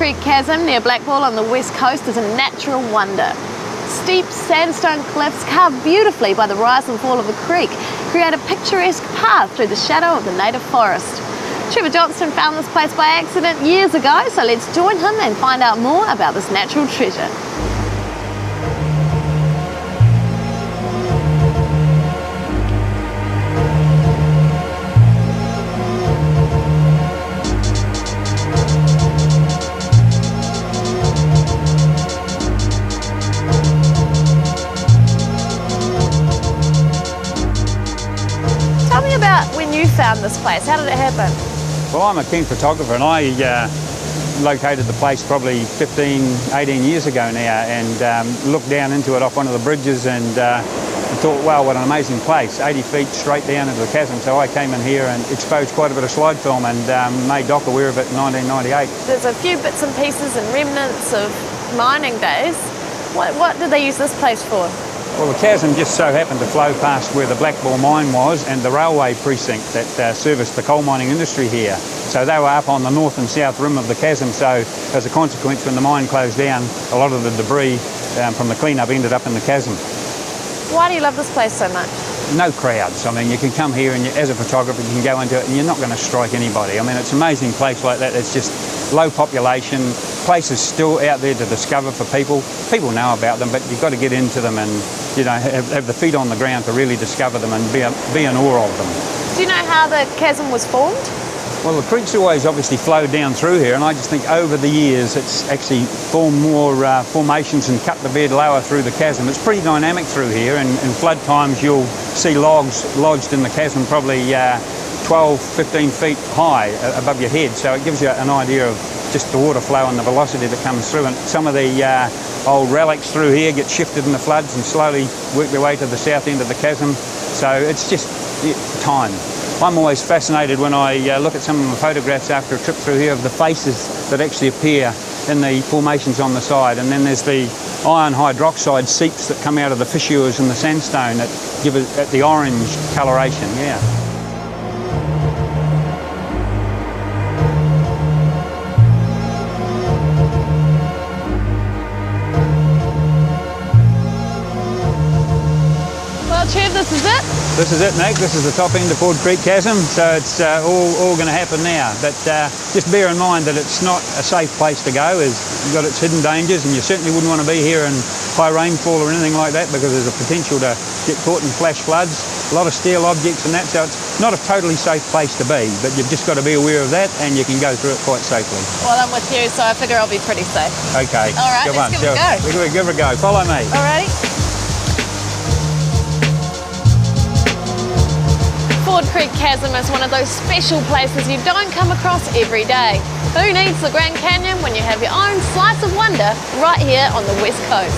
Creek Chasm near Blackpool on the west coast is a natural wonder. Steep sandstone cliffs carved beautifully by the rise and fall of the creek create a picturesque path through the shadow of the native forest. Trevor Johnston found this place by accident years ago, so let's join him and find out more about this natural treasure. Tell me about when you found this place. How did it happen? Well, I'm a keen photographer and I located the place probably 15, 18 years ago now and looked down into it off one of the bridges and thought, wow, what an amazing place. 80 feet straight down into the chasm. So I came in here and exposed quite a bit of slide film and made DOC aware of it in 1998. There's a few bits and pieces and remnants of mining days. What did they use this place for? Well, the chasm just so happened to flow past where the Blackpool mine was and the railway precinct that serviced the coal mining industry here. So they were up on the north and south rim of the chasm, so as a consequence when the mine closed down, a lot of the debris from the cleanup ended up in the chasm. Why do you love this place so much? No crowds. I mean, you can come here and as a photographer you can go into it and you're not going to strike anybody. I mean, it's an amazing place like that. It's just low population. Places still out there to discover for people. People know about them, but you've got to get into them and, you know, have the feet on the ground to really discover them and be in awe of them. Do you know how the chasm was formed? Well, the creek's always obviously flowed down through here, and I just think over the years it's actually formed more formations and cut the bed lower through the chasm. It's pretty dynamic through here, and in flood times you'll see logs lodged in the chasm probably 12, 15 feet high above your head, so it gives you an idea of just the water flow and the velocity that comes through. And some of the old relics through here get shifted in the floods and slowly work their way to the south end of the chasm, so it's just time. I'm always fascinated when I look at some of the photographs after a trip through here of the faces that actually appear in the formations on the side, and then there's the iron hydroxide seeps that come out of the fissures in the sandstone that give it the orange coloration, yeah. Well, Trev, this is it. This is it, Nick. This is the top end of Ford Creek Chasm, so it's all going to happen now. But just bear in mind that it's not a safe place to go. It's got its hidden dangers, and you certainly wouldn't want to be here in high rainfall or anything like that because there's a potential to get caught in flash floods, a lot of steel objects and that, so it's not a totally safe place to be, but you've just got to be aware of that and you can go through it quite safely. Well, I'm with you, so I figure I'll be pretty safe. Okay. All right, let's give it a go. Give it a go. Follow me. All righty. Ford Creek Chasm is one of those special places you don't come across every day. Who needs the Grand Canyon when you have your own slice of wonder right here on the west coast?